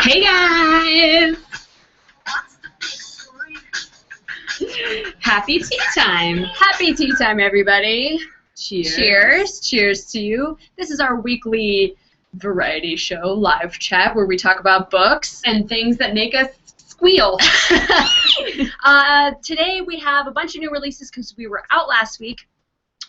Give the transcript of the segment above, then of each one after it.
Hey guys! Happy tea time! Happy tea time, everybody! Cheers! Cheers! Cheers to you! This is our weekly variety show, live chat, where we talk about books And things that make us squeal. Today we have a bunch of new releases because we were out last week.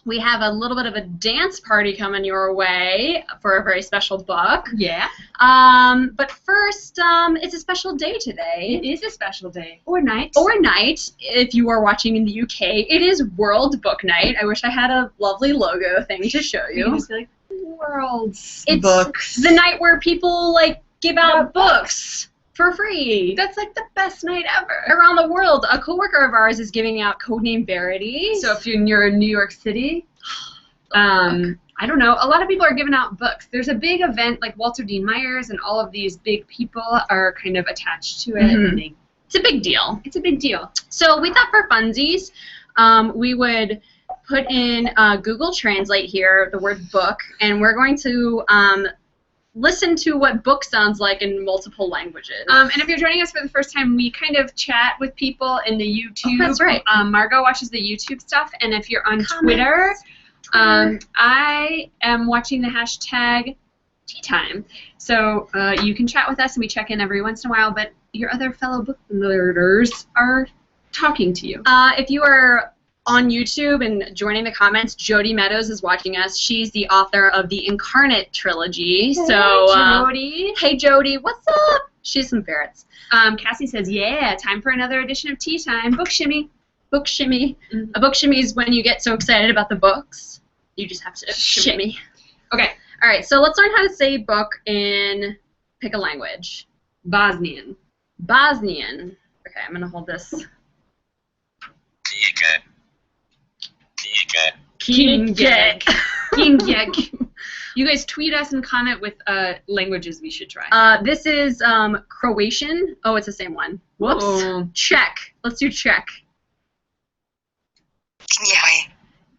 We have a little bit of a dance party coming your way for a very special book. Yeah. But first, it's a special day today. It is a special day. Or night. Or night, if you are watching in the UK. It is World Book Night. I wish I had a lovely logo thing to show you. You can just be like, world's It's books. the night where people, like, give out books for free. That's like the best night ever. Around the world. A coworker of ours is giving out Codename Verity. So if you're in New York City, I don't know, a lot of people are giving out books. There's a big event, like Walter Dean Myers and all of these big people are kind of attached to it. Mhm. And It's a big deal. it's a big deal. So we thought for funsies, we would put in Google Translate here, the word book, and we're going to listen to what book sounds like in multiple languages. And if you're joining us for the first time, we kind of chat with people in the YouTube. Oh, that's right. Margot watches the YouTube stuff, and if you're on Comments. Twitter, I am watching the hashtag Tea Time. So you can chat with us, and we check in every once in a while, but your other fellow book nerders are talking to you. If you are on YouTube and joining the comments, Jody Meadows is watching us. She's the author of the Incarnate trilogy. Jody. Hey Jody, what's up? She's some ferrets. Cassie says, yeah, time for another edition of Tea Time. Book shimmy. Book shimmy. Mhm. A book shimmy is when you get so excited about the books, you just have to shimmy. Okay, All right, so let's learn how to say book in pick a language. Bosnian. Bosnian. Okay, I'm gonna hold this. Kingyek. Kingyek. You guys tweet us and comment with languages we should try. This is Croatian. Oh, it's the same one. Whoops. Oh. Czech. Let's do Czech. Kniaj.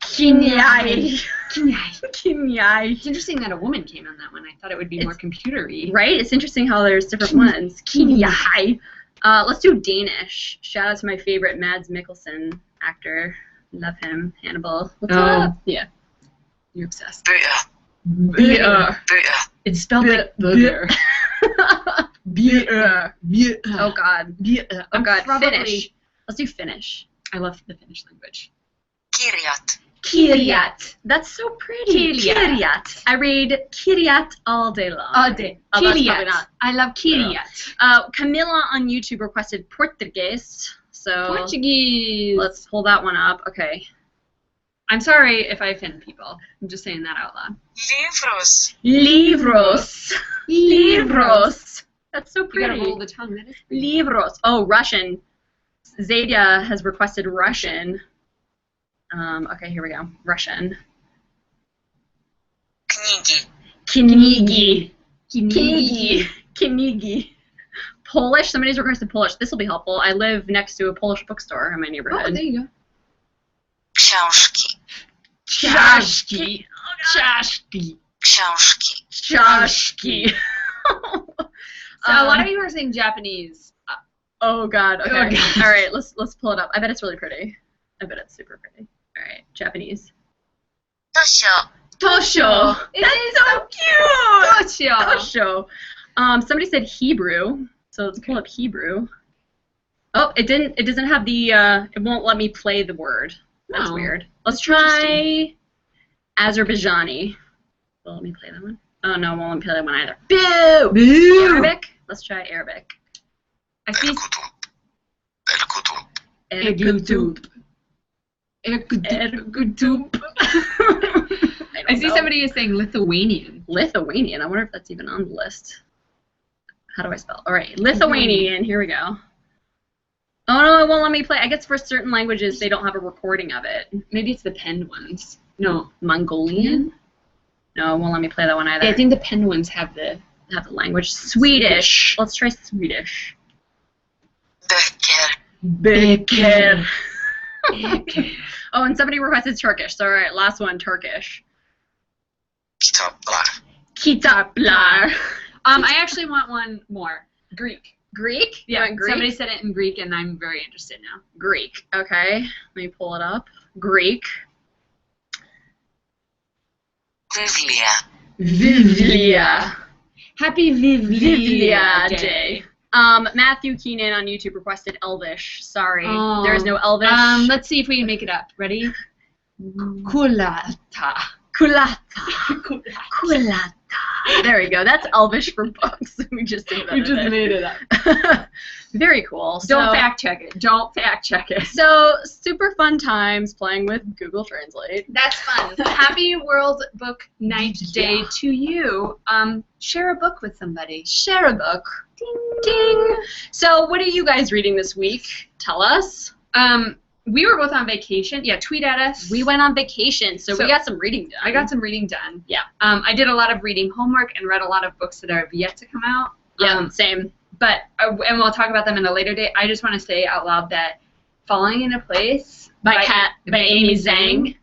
Kinyai. Kinyai. Kinyai. It's interesting that a woman came on that one. I thought it would be more computer-y. Right? It's interesting how there's different ones. Kinyai. Let's do Danish. Shout out to my favorite Mads Mikkelsen actor. Love him. Hannibal. What's up? Yeah. You're obsessed. Bøger. Beer. Bøger. It's spelled like booger. Beer. Oh, God. Oh, God. Probably- Finnish. Let's do Finnish. I love the Finnish language. Kirjat. Kiryat. That's so pretty. Kiryat. I read Kiryat all day long. All day. Oh, that's probably Kiryat. not. I love Kiryat. Camilla on YouTube requested Portuguese. So Portuguese. let's pull that one up. Okay. I'm sorry if I offend people. I'm just saying that out loud. Livros. Livros. Livros. That's so You pretty. gotta roll the tongue. That is pretty. Livros. Oh, Russian. Zadia has requested Russian. Okay, here we go. Russian. Kniги. Knigi. Knigi. Knigi. Polish. Somebody's requested Polish. This will be helpful. I live next to a Polish bookstore in my neighborhood. Oh, there you go. Książki. Czaszki. Czaszki. Książki. Czaszki. So a lot of you are saying Japanese. Oh God. Okay. Oh, God. All right. Let's pull it up. I bet it's really pretty. I bet it's super pretty. All right. Japanese. Tosho. Tosho. It That's so cute. Tosho. Tosho. Somebody said Hebrew. So let's pull up Hebrew. Oh, it didn't. It doesn't have the. It won't let me play the word. That's Oh. weird. Let's try Azerbaijani. Will let me play that one? Oh no, it won't let me play that one either. Boo. Boo. Arabic. Let's try Arabic. I see. Erkutum. Erkutum. I I see know. somebody is saying Lithuanian. Lithuanian. I wonder if that's even on the list. How do I spell? All right, Lithuanian. Here we go. Oh no, it won't let me play. I guess for certain languages they don't have a recording of it. Maybe it's the penned ones. No. Mongolian? No, it won't let me play that one either. Yeah, I think the penned ones have the language. Swedish. Let's try Swedish. Böcker. Beker. Oh, and somebody requested Turkish. So, all right, last one, Turkish. Kitaplar. I actually want one more. Greek. Greek? You Yeah, want Greek? somebody said it in Greek, and I'm very interested now. Greek. Okay. Let me pull it up. Greek. Vivlia. Happy Vivlia Day. Matthew Keenan on YouTube requested Elvish. Sorry. Oh. There is no Elvish. Let's see if we can make it up. Ready? Kulata. Kulata. Kulata. There we go. That's Elvish for books. We just did that. We just made it up. Very cool. Don't fact check it. Don't fact check it. So, super fun times playing with Google Translate. That's fun. Happy World Book Night Day to you. Share a book with somebody. Share a book. Ding, ding. So, what are you guys reading this week? Tell us. We were both on vacation. Yeah, tweet at us. We went on vacation, so we got some reading done. I got some reading done. Yeah. I did a lot of reading homework and read a lot of books that have yet to come out. Yeah, same. But, and we'll talk about them in a later date. I just want to say out loud that Falling into Place by Amy Zhang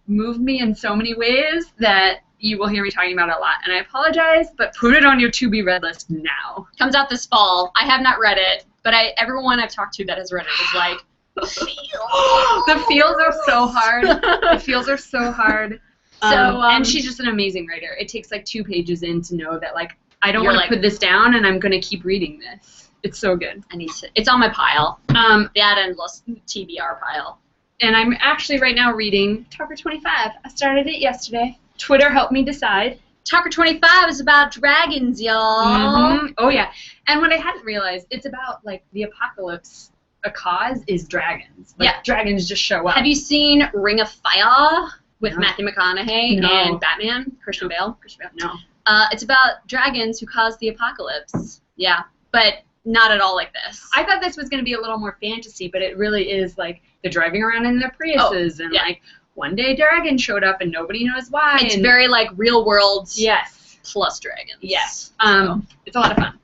moved me in so many ways that you will hear me talking about it a lot. And I apologize, but put it on your to-be-read list now. Comes out this fall. I have not read it, but everyone I've talked to that has read it is like, the feels are so hard. The feels are so hard. And she's just an amazing writer. It takes like 2 pages in to know that like I don't want to put this down and I'm going to keep reading this. It's so good. I need to. It's on my pile. That endless TBR pile. And I'm actually right now reading Talker 25. I started it yesterday. Twitter helped me decide. Talker 25 is about dragons, y'all. Mm-hmm. Oh yeah. And what I hadn't realized, it's about like the apocalypse. A cause is dragons. Like, yeah. Dragons just show up. Have you seen Ring of Fire with No. Matthew McConaughey and Batman? Christian Bale? No. It's about dragons who cause the apocalypse. Yeah, but not at all like this. I thought this was going to be a little more fantasy, but it really is like they're driving around in their Priuses and like one day a dragon showed up and nobody knows why. It's very like real world. Yes. Plus dragons. Yes. It's a lot of fun.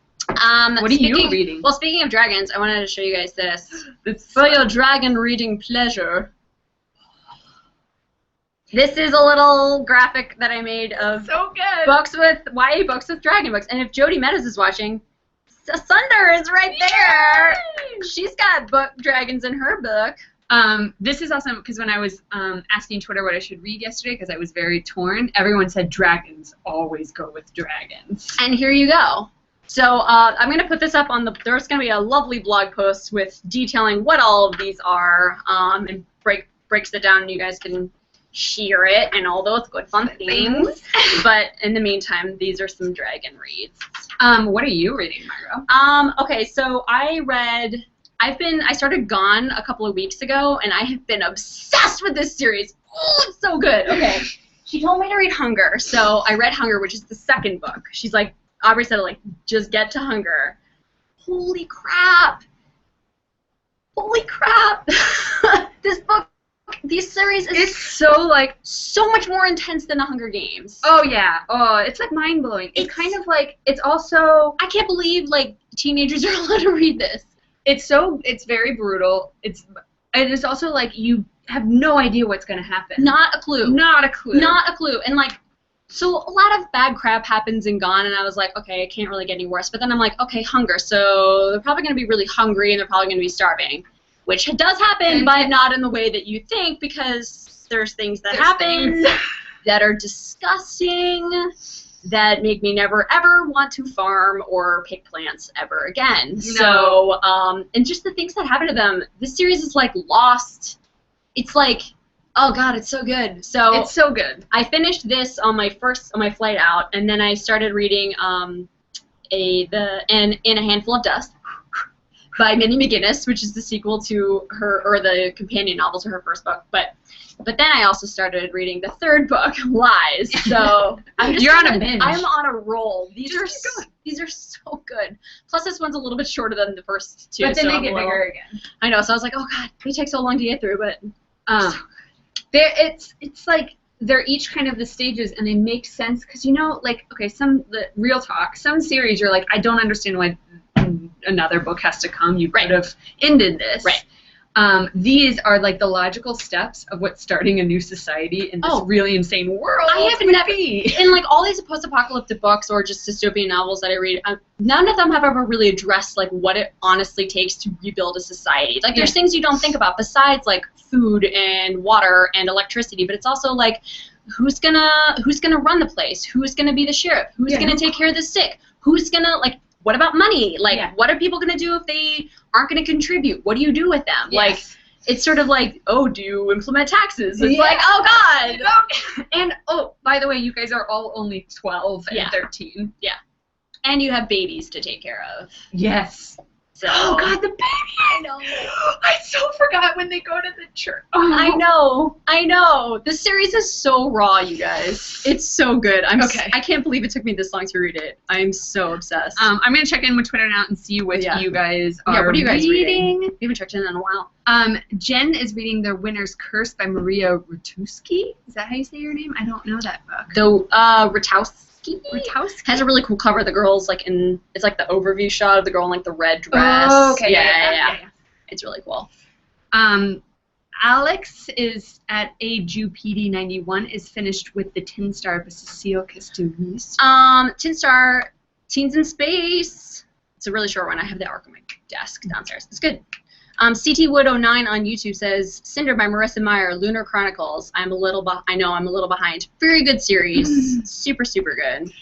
What are you reading? Well, speaking of dragons, I wanted to show you guys this. For your dragon reading pleasure. This is a little graphic that I made of so good. books with YA books with dragon books. And if Jody Meadows is watching, Sunder is right there. Yay! She's got dragons in her book. This is awesome because when I was asking Twitter what I should read yesterday because I was very torn, everyone said dragons always go with dragons. And here you go. So I'm going to put this up on there's going to be a lovely blog post with detailing what all of these are and breaks it down and you guys can share it and all those good fun things. But in the meantime, these are some dragon reads. What are you reading, Marro? Okay, so I started Gone a couple of weeks ago and I have been obsessed with this series. Oh, it's so good. Okay. She told me to read Hunger, so I read Hunger, which is the second book. She's like, Aubrey said, like, just get to Hunger. Holy crap. Holy crap. This series is so much more intense than the Hunger Games. Oh, yeah. Oh, it's, like, mind-blowing. It's kind of, like, it's also... I can't believe, like, teenagers are allowed to read this. It's very brutal. It's also, like, you have no idea what's going to happen. Not a clue. Not a clue. Not a clue. And, like, so a lot of bad crap happens in Gone, and I was like, okay, it can't really get any worse. But then I'm like, okay, hunger. So they're probably going to be really hungry, and they're probably going to be starving, which does happen, but not in the way that you think, because there's things that happen that are disgusting, that make me never, ever want to farm or pick plants ever again. No. So, and just the things that happen to them, this series is like Lost. It's like... Oh God, it's so good. So it's so good. I finished this on my flight out, and then I started reading In a Handful of Dust by Minnie McGinnis, which is the sequel to the companion novel to her first book. But then I also started reading the third book, Lies. So You're on a binge. I'm on a roll. These are so good. Plus, this one's a little bit shorter than the first two. But then they get bigger again. I know. So I was like, oh God, they take so long to get through, but. It's like they're each kind of the stages and they make sense because like the real talk, some series you're like I don't understand why another book has to come. You could have ended this. Right. These are like the logical steps of what's starting a new society in this really insane world. I have never, in like all these post-apocalyptic books or just dystopian novels that I read, none of them have ever really addressed like what it honestly takes to rebuild a society. Like there's things you don't think about besides like food and water and electricity, but it's also like who's gonna run the place? Who's gonna be the sheriff? Who's gonna take care of the sick? Who's gonna like? What about money? Like, what are people gonna do if they aren't gonna contribute? What do you do with them? Yes. Like, it's sort of like, oh, do you implement taxes? It's like, oh God. And oh, by the way, you guys are all only 12 and 13. Yeah. And you have babies to take care of. Yes. So, oh God, the baby! I know. I so forgot when they go to the church. Oh. I know. This series is so raw, you guys. It's so good. I can't believe it took me this long to read it. I'm so obsessed. I'm gonna check in with Twitter now and see what you guys are what are you guys reading. We haven't checked in a while. Jen is reading The Winner's Curse by Maria Rutowski. Is that how you say your name? I don't know that book. Rutowski has a really cool cover. The girl's like it's like the overview shot of the girl in like the red dress. Oh, okay. Yeah. It's really cool. Alex is at AJUPD91 is finished with the Tin Star by Cecile Castells. Tin Star, Teens in Space. It's a really short one. I have the arc on my desk downstairs. It's good. CT Wood 09 on YouTube says Cinder by Marissa Meyer, Lunar Chronicles. I'm a little behind. Very good series. Super good.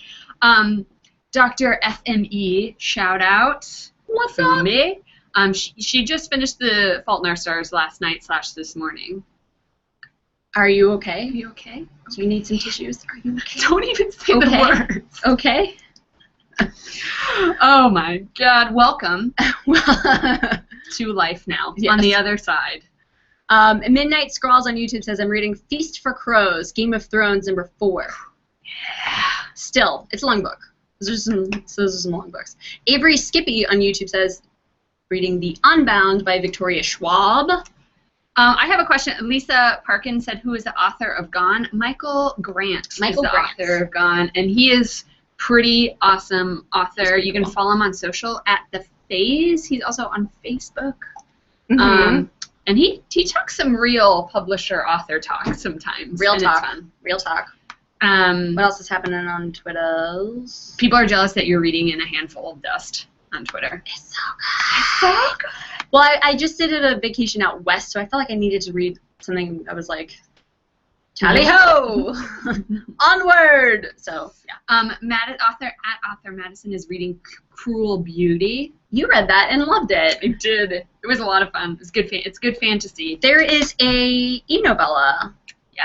Dr. FME, shout out. What's up? Me. She just finished The Fault in Our Stars last night / this morning. Are you okay? Are you okay? Do you need some tissues? Are you okay? Don't even say the words. Okay. Oh my God! Welcome to life now. Yes. On the other side. Midnight Scrawls on YouTube says I'm reading Feast for Crows, Game of Thrones #4. Yeah. Still, it's a long book. Those are some long books. Avery Skippy on YouTube says reading The Unbound by Victoria Schwab. I have a question. Lisa Parkin said, "Who is the author of Gone?" Michael Grant. Author of Gone, and he is pretty awesome author. You can follow him on social at The Phase. He's also on Facebook. Mm-hmm. And he talks some real publisher-author talk sometimes. Real talk. It's fun. Real talk. What else is happening on Twitter? People are jealous that you're reading in a handful of dust on Twitter. It's so good. Well, I just did a vacation out west, so I felt like I needed to read something that was like, tally-ho! Onward! So, yeah. Author Madison is reading Cruel Beauty. You read that and loved it. I did. It was a lot of fun. It's good. It's good fantasy. There is a e-novella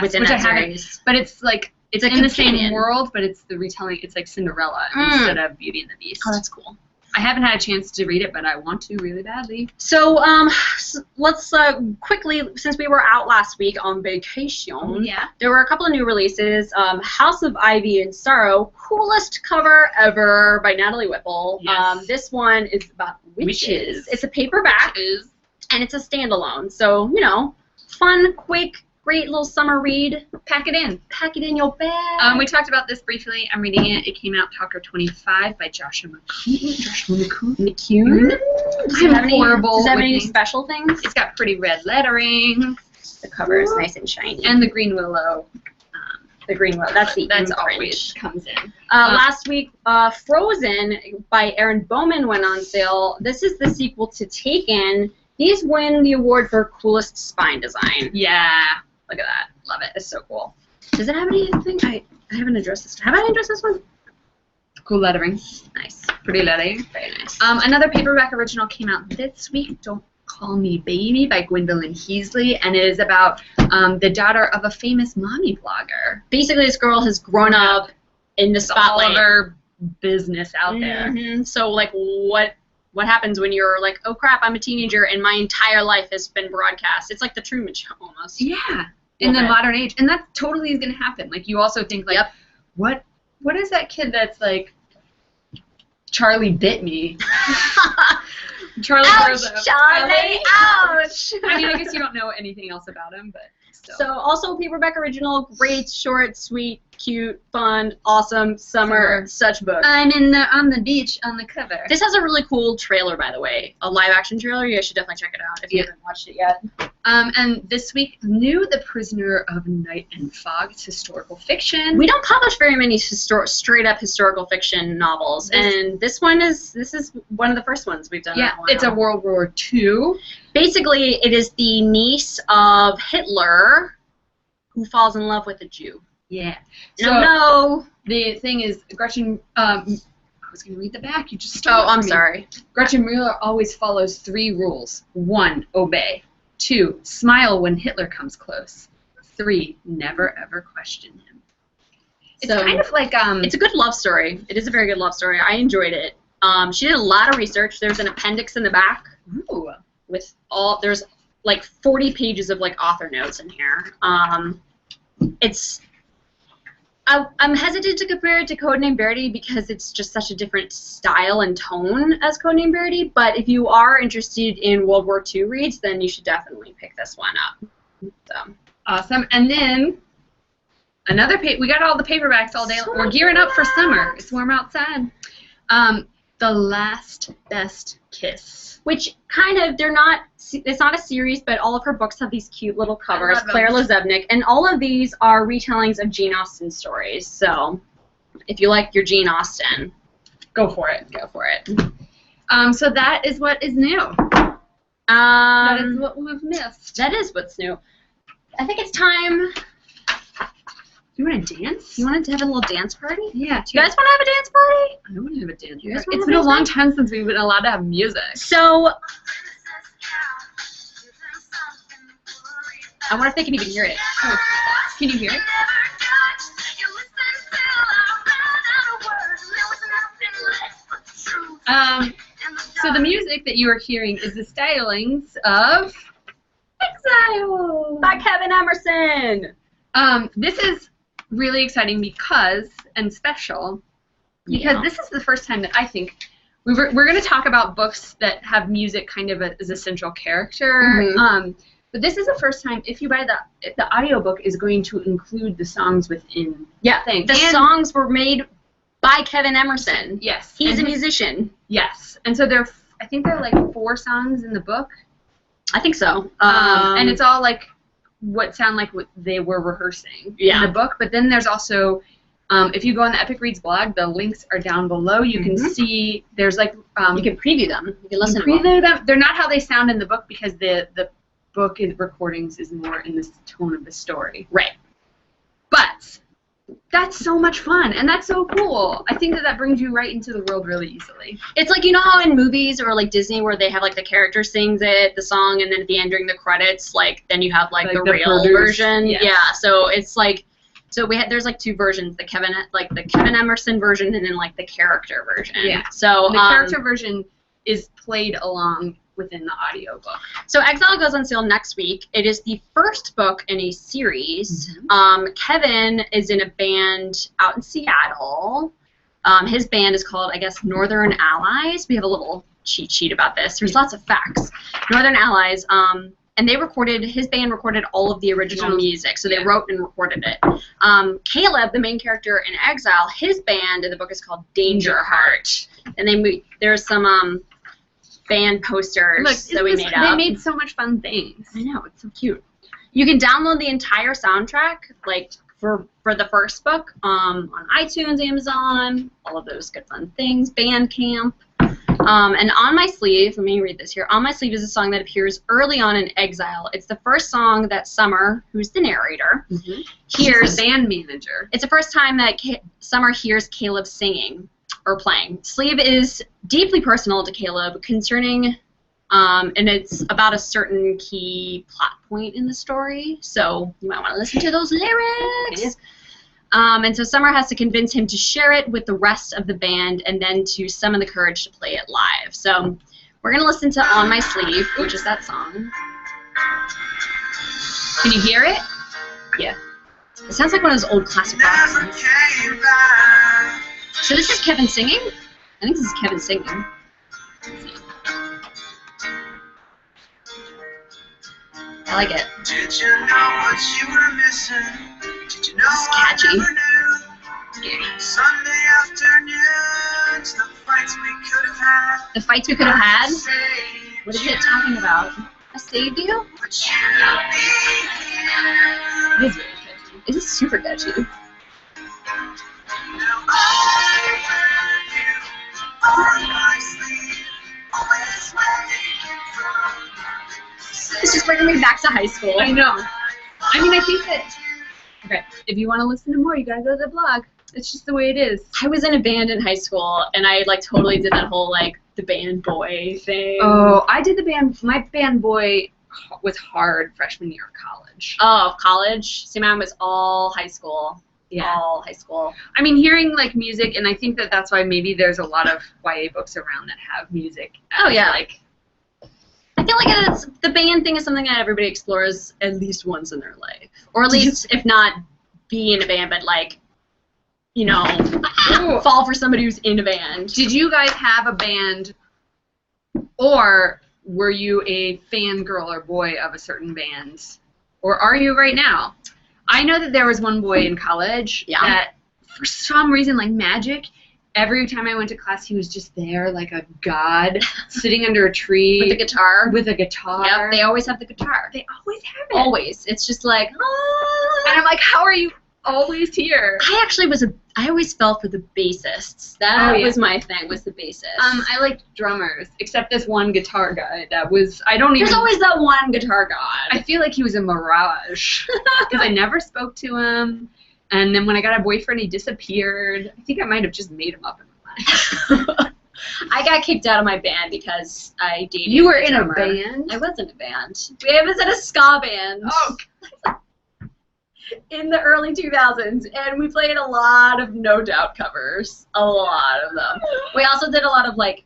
within that series. But it's like it's in the same world, but it's the retelling. It's like Cinderella instead of Beauty and the Beast. Oh, that's cool. I haven't had a chance to read it, but I want to really badly. So let's quickly, since we were out last week on vacation, there were a couple of new releases. House of Ivy and Sorrow, coolest cover ever by Natalie Whipple. Yes. This one is about witches. It's a paperback, and it's a standalone. So, you know, fun, quick, great little summer read. Pack it in. Pack it in your bag. We talked about this briefly. I'm reading it. It came out Talker 25 by Joshua McCune. Does it have any special things? It's got pretty red lettering. The cover is nice and shiny. And the Green Willow. That's always comes in. Last week, Frozen by Erin Bowman went on sale. This is the sequel to Taken. These win the award for coolest spine design. Yeah. Look at that. Love it. It's so cool. Does it have anything? I haven't addressed this. Have I addressed this one? Cool lettering. Nice. Pretty lettering. Very nice. Another paperback original came out this week, Don't Call Me Baby by Gwendolyn Heasley, and it is about the daughter of a famous mommy blogger. Basically, this girl has grown up in the spotlight. All of her business out there. Mm-hmm. So, like, what happens when you're like, oh crap, I'm a teenager and my entire life has been broadcast? It's like the Truman Show almost. Yeah. In the modern age. And that totally is going to happen. Like, you also think, like, what is that kid that's like, Charlie bit me? Charlie ouch, grows up. Charlie, ouch! I mean, I guess you don't know anything else about him, but So also paperback original, great, short, sweet, cute, fun, awesome, summer, such book. I'm on the beach on the cover. This has a really cool trailer, by the way, a live action trailer. You guys should definitely check it out if you haven't watched it yet. And this week, new The Prisoner of Night and Fog. It's historical fiction. We don't publish very many straight up historical fiction novels, and this is one of the first ones we've done. Yeah, it's a World War II. Basically, it is the niece of Hitler who falls in love with a Jew. Yeah. So the thing is, Gretchen. I was going to read the back. You just stole Oh, it from I'm me. sorry. Gretchen Mueller always follows 3 rules. 1, obey. 2, smile when Hitler comes close. 3, never ever question him. It's kind of like It's a good love story. It is a very good love story. I enjoyed it. She did a lot of research. There's an appendix in the back with there's like 40 pages of like author notes in here. I'm hesitant to compare it to Codename Verity because it's just such a different style and tone as Codename Verity, but if you are interested in World War II reads, then you should definitely pick this one up. So. Awesome. And then another we got all the paperbacks all day. We're gearing up for summer. It's warm outside. The Last Best Kiss. Which kind of, it's not a series, but all of her books have these cute little covers, Claire LaZebnik, and all of these are retellings of Jane Austen stories. So if you like your Jane Austen, go for it. Go for it. So that is what is new. That is what we've missed. That is what's new. I think it's time. You want to dance? You wanted to have a little dance party? Yeah. You guys want to have a dance party? I want to have a dance You guys party. wanna It's been a have a long dance time since we've been allowed to have music. So I wonder if they can even hear it. Oh. Can you hear it? So the music that you are hearing is the stylings of Exile by Kevin Emerson. This is really exciting because this is the first time that I think we're going to talk about books that have music kind of as a central character. Mm-hmm. But this is the first time, if you buy the audiobook is going to include the songs within the thing. The songs were made by Kevin Emerson. Yes. He's a musician. Yes. And so I think there are like 4 songs in the book. I think so. And it's all like what sound like what they were rehearsing in the book. But then there's also, if you go on the Epic Reads blog, the links are down below. You can see there's like you can preview them. You can listen to them. They're not how they sound in the book because the book recordings is more in the tone of the story. Right. But that's so much fun, and that's so cool. I think that brings you right into the world really easily. It's like, you know how in movies or like Disney where they have like the character sings the song, and then at the end during the credits, like then you have like the real version. Yes. Yeah. So it's like, there's like 2 versions, the Kevin Emerson version and then like the character version. Yeah. So the character version is played along within the audiobook. So Exile goes on sale next week. It is the first book in a series. Kevin is in a band out in Seattle. His band is called, I guess, Northern Allies. We have a little cheat sheet about this. There's lots of facts. Northern Allies. And his band recorded all of the original music. So they wrote and recorded it. Caleb, the main character in Exile, his band in the book is called Danger Heart. And there's some band posters that we made up. They made so much fun things. I know, it's so cute. You can download the entire soundtrack, like for the first book, on iTunes, Amazon, all of those good fun things, Bandcamp. And On My Sleeve, let me read this here. On My Sleeve is a song that appears early on in Exile. It's the first song that Summer, who's the narrator, hears. She's the band manager. It's the first time that Summer hears Caleb singing or playing. Sleeve is deeply personal to Caleb concerning, and it's about a certain key plot point in the story, so you might want to listen to those lyrics. Yeah. And so Summer has to convince him to share it with the rest of the band and then to summon the courage to play it live. So we're going to listen to On My Sleeve, which is that song. Can you hear it? Yeah. It sounds like one of those old classic rock songs. So this is Kevin singing? I think this is Kevin singing. I like it. Did you know what you were missing? Did you know It's catchy. I never knew? Sunday afternoons, the fights we could have had. The fights we could have had? Saved What is you, it talking about? I saved you? but you'll be here. It is very catchy. It is super catchy. Now I have you on my sleeve, always waiting for It's just bringing me back to high school. I know. I mean, I think that, okay, if you want to listen to more, you gotta go to the blog. It's just the way it is. I was in a band in high school, and I like totally did that whole like the band boy thing. Oh, I did the band. My band boy was hard freshman year of college. Oh, college. See, mine was all high school. Yeah. All high school. I mean, hearing like music, and I think that that's why maybe there's a lot of YA books around that have music. Oh, yeah. Like, I feel like it's, the band thing is something that everybody explores at least once in their life, or at least if not be in a band, but like, you know, fall for somebody who's in a band. did you guys have a band, or were you a fangirl or boy of a certain band, or are you right now? I know that there was one boy in college that, for some reason, like magic, every time I went to class, he was just there like a god, sitting under a tree. With the guitar. With a guitar. Yep, they always have the guitar. They always have it. Always. It's just like, And I'm like, how are you always here? I always fell for the bassists. That was my thing, was the bassist. I liked drummers, except this one guitar guy that was, I don't even. There's always that one guitar god. I feel like he was a mirage because I never spoke to him. And then when I got a boyfriend, he disappeared. I think I might have just made him up in my mind. I got kicked out of my band because I dated You were a in a drummer. band? I was in a band. I was in a ska band. Oh, In the early 2000s, and we played a lot of No Doubt covers. A lot of them. We also did a lot of, like,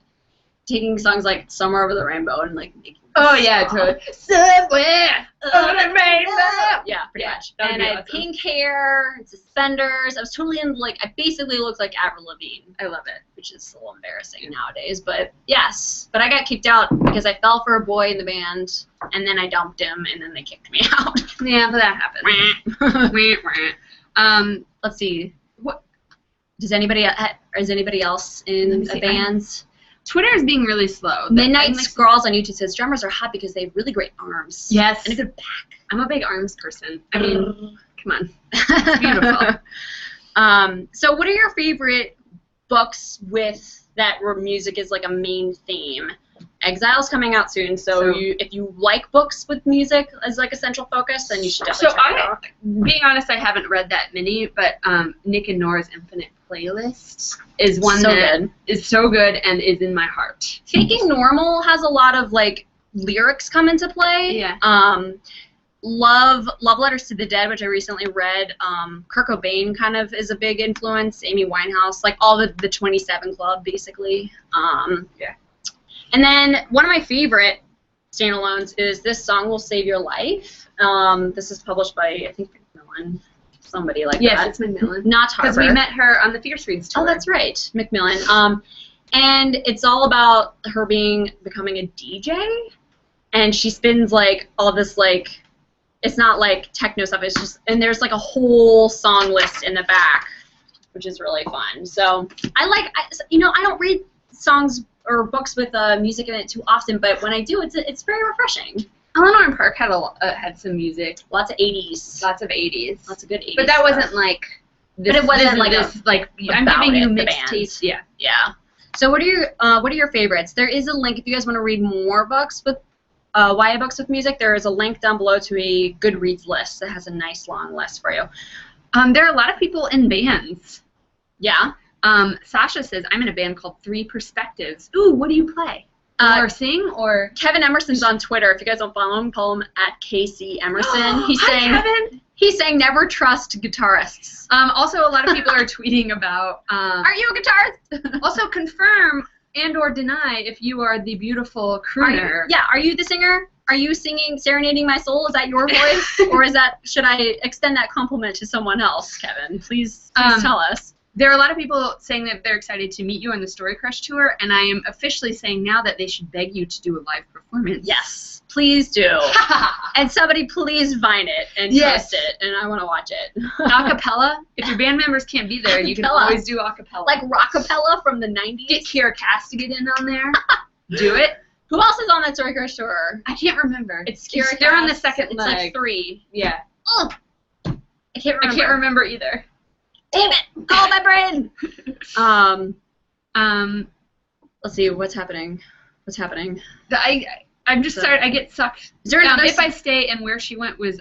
taking songs like Somewhere Over the Rainbow and, like, making oh yeah, totally. Somewhere over the rainbow. Yeah, pretty much. that would And be I had awesome. pink hair and suspenders. I was totally in, like, I basically looked like Avril Lavigne. I love it. Which is a little embarrassing nowadays, but yes. But I got kicked out because I fell for a boy in the band, and then I dumped him, and then they kicked me out. Yeah, but that happens. Let's see. What is anybody else in Let me a see. band? Twitter is being really slow. Midnight I'm, like, Scrawls on YouTube says drummers are hot because they have really great arms. Yes. And a good back. I'm a big arms person. I mean, come on. It's beautiful. So what are your favorite books with that where music is like a main theme? Exile's coming out soon, so if you like books with music as like a central focus, then you should definitely check it out. Being honest, I haven't read that many, but Nick and Nora's Infinite Playlist is one So that good. is so good and is in my heart. Faking Normal has a lot of like lyrics come into play. Yeah. Love Letters to the Dead, which I recently read. Kurt Cobain kind of is a big influence. Amy Winehouse, like all the 27 Club, basically. Yeah. And then one of my favorite standalones is This Song Will Save Your Life. This is published by, I think, Macmillan, somebody like that. Yes, it's Macmillan. Not Harper. Because we met her on the Fierce Reads tour. Oh, that's right, Macmillan. And it's all about her becoming a DJ, and she spins like all this like, it's not like techno stuff. It's just, and there's like a whole song list in the back, which is really fun. So I don't read songs or books with music in it too often, but when I do, it's very refreshing. Eleanor Park had some music. Lots of 80s. Lots of 80s. Lots of good 80s. But that stuff. wasn't like. But it wasn't like this, like I'm about giving you it, the mixed band. taste. Yeah. Yeah. So what are your favorites? There is a link if you guys want to read more books with YA books with music. There is a link down below to a Goodreads list that has a nice long list for you. There are a lot of people in bands. Yeah. Sasha says, I'm in a band called Three Perspectives. Ooh, what do you play? Or sing, or... Kevin Emerson's on Twitter. If you guys don't follow him, follow him at KC Emerson. Hi, Kevin! He's saying never trust guitarists. Also, a lot of people are tweeting about... are you a guitarist? Also, confirm and or deny if you are the beautiful crooner. Are you the singer? Are you singing Serenading My Soul? Is that your voice? Or should I extend that compliment to someone else, Kevin? Please tell us. There are a lot of people saying that they're excited to meet you on the Story Crush tour, and I am officially saying now that they should beg you to do a live performance. Yes. Please do. And somebody please Vine it and post it, and I want to watch it. Acapella. If your band members can't be there, you can always do acapella. Like rockapella from the 90s. Get Kira Cass to get in on there. Do it. Who else is on that Story Crush tour? I can't remember. It's Kira They're on the Cass. second It's leg. like 3. Yeah. Ugh. I can't remember. I can't remember either. Damn it! Oh, my brain! Let's see, what's happening? I'm just sorry. I get sucked. Is there another If I Stay and Where She Went was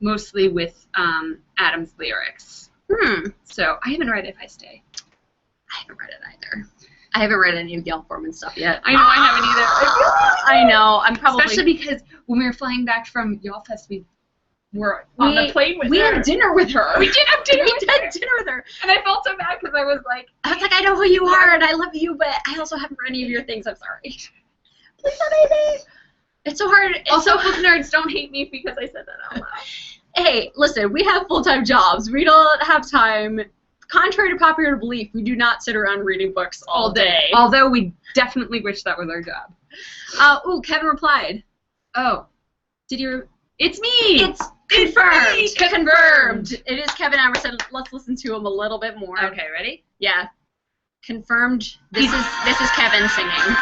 mostly with Adam's lyrics. So I haven't read If I Stay. I haven't read it either. I haven't read any of the Al Foreman stuff yet. I know I haven't either. I know. I'm probably especially because when we were flying back from Y'all Fest, we were on the plane with her. We had dinner with her. We did have dinner with her. dinner with her. And I felt so bad because I was like, I know who you are and I love you, but I also haven't read any of your things. I'm sorry. Please don't hate me. It's so hard. Also, book nerds, don't hate me because I said that out loud. Hey, listen, we have full-time jobs. We don't have time. Contrary to popular belief, we do not sit around reading books all day. Although we definitely wish that was our job. Ooh, Kevin replied. Oh. Did you? It's me! It's confirmed! It's me! Confirmed! It is Kevin Emerson. Let's listen to him a little bit more. Okay, ready? Yeah. Confirmed. This is Kevin singing.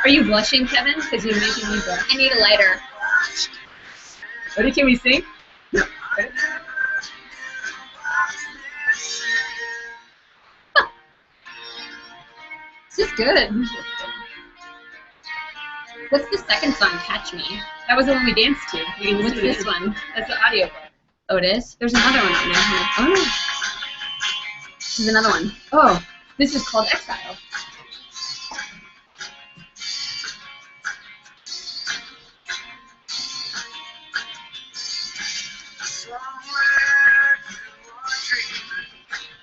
Are you blushing, Kevin? Because you're making me blush. I need a lighter. Ready? Can we sing? No. Okay. This is good. What's the second song, Catch Me? That was the one we danced to. We can What's listen to this one? That's the audiobook. Oh, it is? There's another one on there. Oh, no. There's another one. Oh, this is called Exile.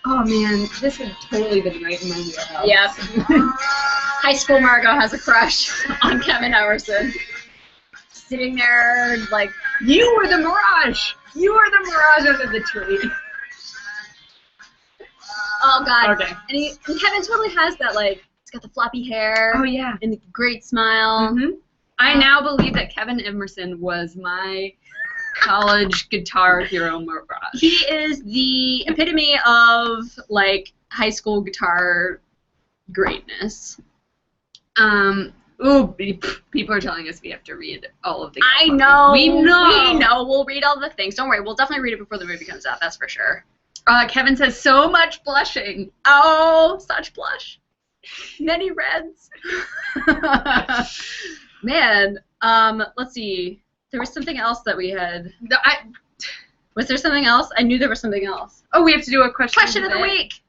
Oh man, this has totally been right in my wheelhouse. Yep. High school Margot has a crush on Kevin Emerson. Sitting there like, You were the mirage! You were the mirage under the tree. oh god. Okay. And Kevin totally has that, like, he's got the floppy hair. Oh yeah. And the great smile. Mm-hmm. I now believe that Kevin Emerson was my college guitar hero mirage. He is the epitome of, like, high school guitar greatness. People are telling us we have to read all of the. I know. We know. We know. We'll read all the things. Don't worry. We'll definitely read it before the movie comes out. That's for sure. Kevin says so much blushing. Oh, such blush. Many reds. Man. Let's see. There was something else that we had. Was there something else? I knew there was something else. Oh, we have to do a question of the week.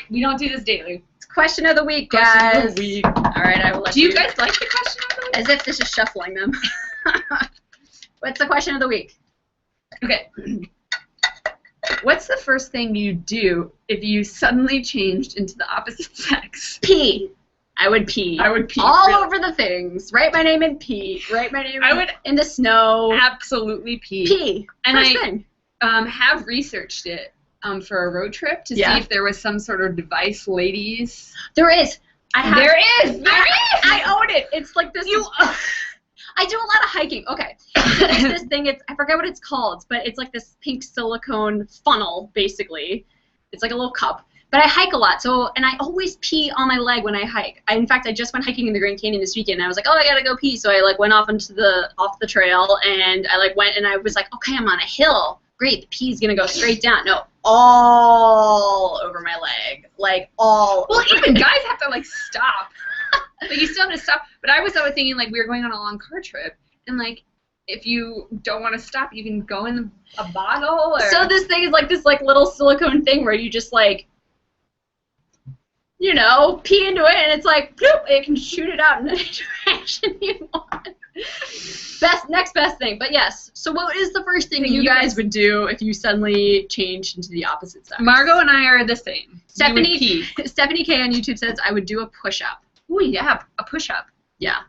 We don't do this daily. It's question of the week, guys. Question of the week. All right, I will let Do you guys like the question of the week? As if this is shuffling them. What's the question of the week? Okay. What's the first thing you do if you suddenly changed into the opposite sex? Pee. I would pee. I would pee. All really. over the things. Write my name in pee. Write my name I would in the snow. Absolutely pee. Pee. And First I thing. Have researched it for a road trip to see if there was some sort of device, ladies. There is. There is. I own it. It's like this. I do a lot of hiking. Okay. There's this thing. I forget what it's called, but it's like this pink silicone funnel, basically. It's like a little cup. But I hike a lot, and I always pee on my leg when I hike. In fact, I just went hiking in the Grand Canyon this weekend, and I was like, oh, I gotta go pee. So I like went off the trail, and I like went, and I was like, okay, I'm on a hill. Great, the pee's gonna go straight down. No, all over my leg, like all. Well, even guys have to like stop. Like you still have to stop. But I was always thinking like we were going on a long car trip, and like if you don't want to stop, you can go in a bottle. Or... So this thing is like this like little silicone thing where you just like. You know, pee into it, and it's like, bloop, it can shoot it out in any direction you want. Next best thing. But yes, so what is the first thing you guys would do if you suddenly changed into the opposite sex? Margot and I are the same. Stephanie K on YouTube says, I would do a push-up. Oh, yeah, a push-up. Yeah.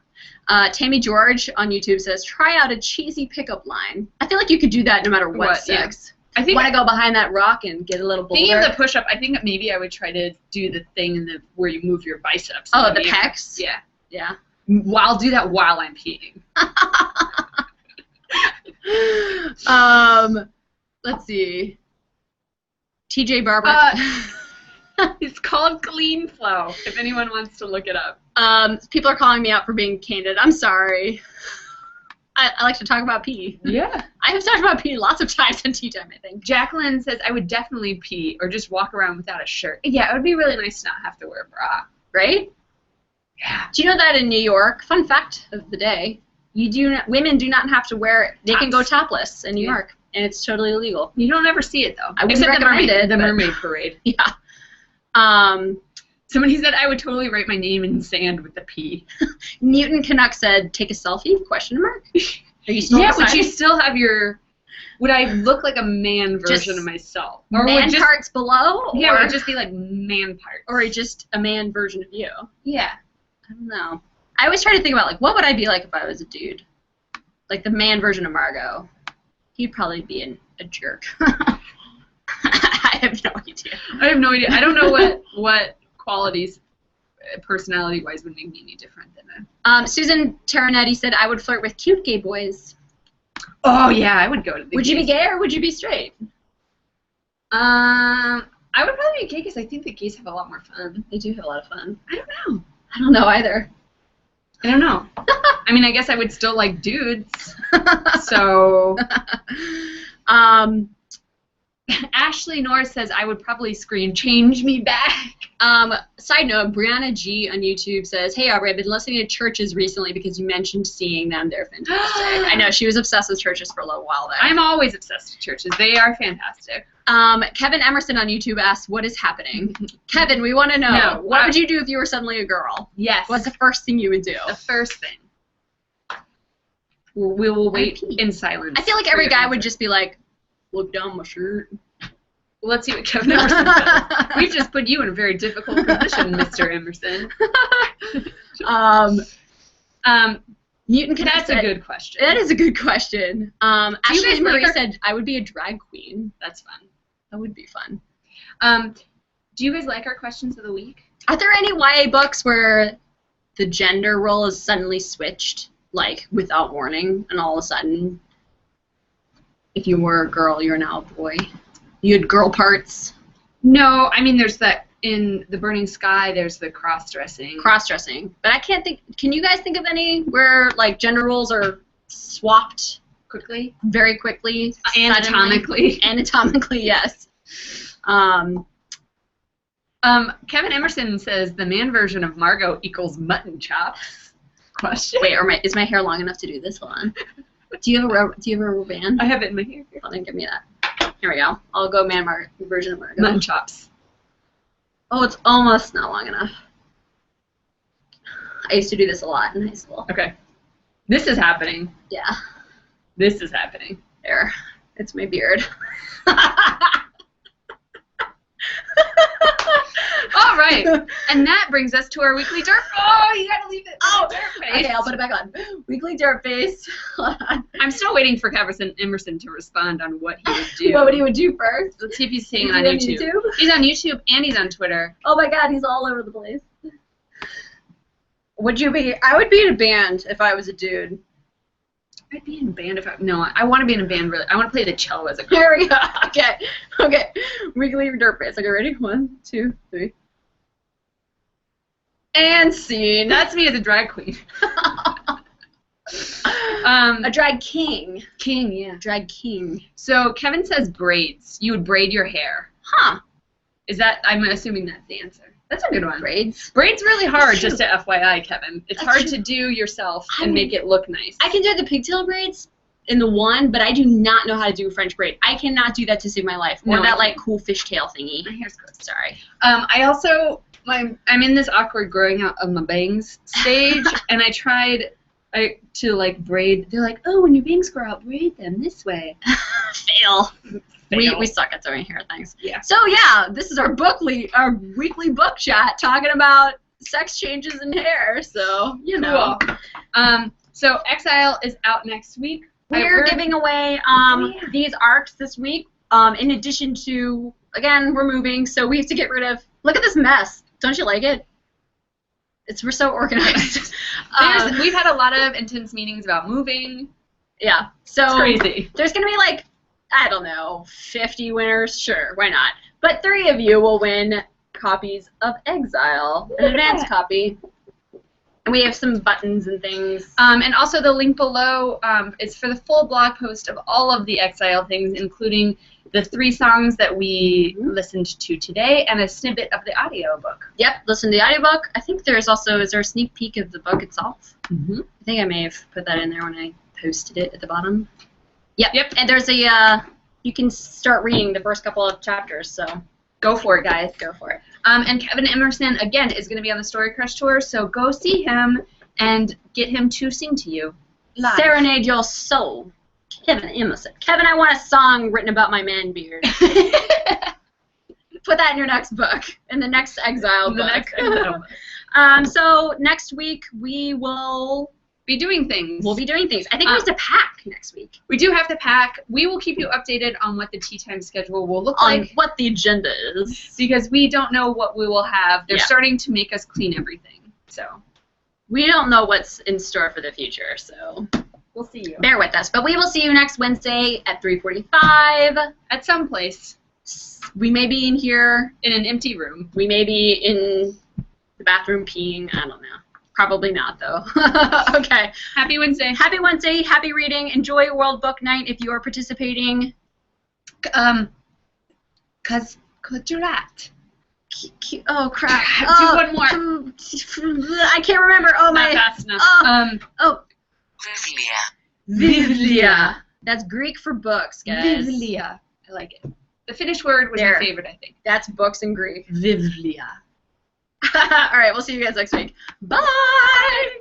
Tammy George on YouTube says, try out a cheesy pickup line. I feel like you could do that no matter what sex. Yeah. I think want to go behind that rock and get a little boulder. thinking of the push-up, I think maybe I would try to do the thing where you move your biceps. Oh, the pecs? Yeah. Yeah. I'll do that while I'm peeing. Let's see. TJ Barber. It's called Clean Flow, if anyone wants to look it up. People are calling me out for being candid. I'm sorry. I like to talk about pee. Yeah. I have talked about pee lots of times on tea time, I think. Jacqueline says, I would definitely pee or just walk around without a shirt. Yeah, it would be really nice to not have to wear a bra. Right? Yeah. Do you know that in New York, fun fact of the day, women do not have to wear, they can go topless in New York, and it's totally illegal. You don't ever see it, though. I wouldn't recommend it. The mermaid parade. Yeah. Somebody said I would totally write my name in sand with the P. Newton Canuck said, take a selfie? Question mark? Are you still would you still have your... Would I look like a man version of myself? Or man parts below? Yeah, or would it just be like man parts? Or just a man version of you? Yeah. I don't know. I always try to think about, like, what would I be like if I was a dude? Like the man version of Margot. He'd probably be a jerk. I have no idea. I have no idea. I don't know what qualities, personality-wise, would make me any different than that. Susan Taranetti said, I would flirt with cute gay boys. Oh, yeah, I would go to the Would you be gay or would you be straight? I would probably be gay because I think that gays have a lot more fun. They do have a lot of fun. I don't know. I don't know either. I don't know. I mean, I guess I would still like dudes. So... Ashley Norris says I would probably scream, change me back. Side note, Brianna G on YouTube says, hey Aubrey, I've been listening to churches recently because you mentioned seeing them. They're fantastic. I know, she was obsessed with churches for a little while there. I'm always obsessed with churches. They are fantastic. Kevin Emerson on YouTube asks, what is happening? Kevin, we want to know. What would you do if you were suddenly a girl? Yes. What's the first thing you would do? The first thing. We will wait in silence. I feel like every guy would just be like, look down my shirt. Well, let's see what Kevin Emerson says. We've just put you in a very difficult position, Mr. Emerson. Newton, that's a good question. That is a good question. Ashley Marie said, I would be a drag queen. That's fun. That would be fun. Do you guys like our questions of the week? Are there any YA books where the gender role is suddenly switched, like, without warning, and all of a sudden, if you were a girl, you're now a boy? You had girl parts? No, I mean, there's that, in The Burning Sky, there's the cross-dressing. Cross-dressing. But I can't think, can you guys think of any where, like, gender roles are swapped quickly? Very quickly? Anatomically. Anatomically, yes. Kevin Emerson says the man version of Margot equals mutton chops. Question. Wait, is my hair long enough to do this? Hold on. Do you have a rubber band? I have it in my hair. Hold on, give me that. Here we go. I'll go version of Margot. Mutton chops. Oh, it's almost not long enough. I used to do this a lot in high school. Okay. This is happening. Yeah. This is happening. There. It's my beard. All right. And that brings us to our weekly dirt. Oh, you gotta leave it. Oh, dirt face. Okay, I'll put it back on. Weekly dirt face. I'm still waiting for Kevin Emerson to respond on what he would do. What he would do first? Let's see if he's seeing it on YouTube. He's on YouTube and he's on Twitter. Oh my God, he's all over the place. Would you be? I would be in a band if I was a dude. I'd be in a band if I... No, I want to be in a band, really. I want to play the cello as a girl. Here we go. Okay. Weekly dirt face. Okay, ready? 1, 2, 3. And scene. That's me as a drag queen. A drag king. King, yeah. Drag king. So Kevin says braids. You would braid your hair. Huh. Is that... I'm assuming that's the answer. That's a good one. Braids? Braids really hard, just to FYI, Kevin. It's hard to do yourself and make it look nice. I can do the pigtail braids in the one, but I do not know how to do a French braid. I cannot do that to save my life. Or that, like, cool fishtail thingy. My hair's gross. Sorry. I also... I'm in this awkward growing out of my bangs stage, and I tried to, like, braid. They're like, oh, when your bangs grow out, braid them this way. Fail. We suck at throwing hair things. Yeah. So yeah, this is our weekly book chat talking about sex changes in hair. So you know. Cool. So Exile is out next week. We're giving away these arcs this week. In addition to, again, we're moving, so we have to get rid of. Look at this mess. Don't you like it? We're so organized. We've had a lot of intense meetings about moving. Yeah. So It's crazy. there's gonna be like, I don't know, 50 winners. Sure, why not? But 3 of you will win copies of Exile, an advanced copy. And we have some buttons and things. And also the link below is for the full blog post of all of the Exile things, including the 3 songs that we listened to today and a snippet of the audiobook. Yep, listen to the audiobook. I think there's also, is there a sneak peek of the book itself? Mm-hmm. I think I may have put that in there when I posted it at the bottom. Yep. Yep. And there's a, you can start reading the first couple of chapters, so Go for it, guys. go for it. And Kevin Emerson, again, is going to be on the Story Crush Tour, so go see him and get him to sing to you. Live. Serenade your soul. Kevin Emerson. Kevin, I want a song written about my man beard. Put that in your next book, in the next Exile book. Next Exile. So next week we will Be doing things. be doing things. I think we have to pack next week. We do have to pack. We will keep you updated on what the tea time schedule will look On like what the agenda is. because we don't know what we will have. They're Yeah. starting to make us clean everything. So We don't know what's in store for the future, so we'll see you bear with us. But we will see you next Wednesday at 3:45. at some place We may be in here. in an empty room. We may be in the bathroom peeing. I don't know. Probably not, though. Okay. Happy Wednesday. Happy Wednesday. Happy reading. Enjoy World Book Night if you are participating. Could you that? Oh, crap. Do Oh, one more. I can't remember. Oh, Not my. fast enough. Oh. Vivlia. Vivlia. That's Greek for books, guys. Vivlia. I like it. The Finnish word was There. my favorite, I think. That's books in Greek. Vivlia. All right, we'll see you guys next week. Bye!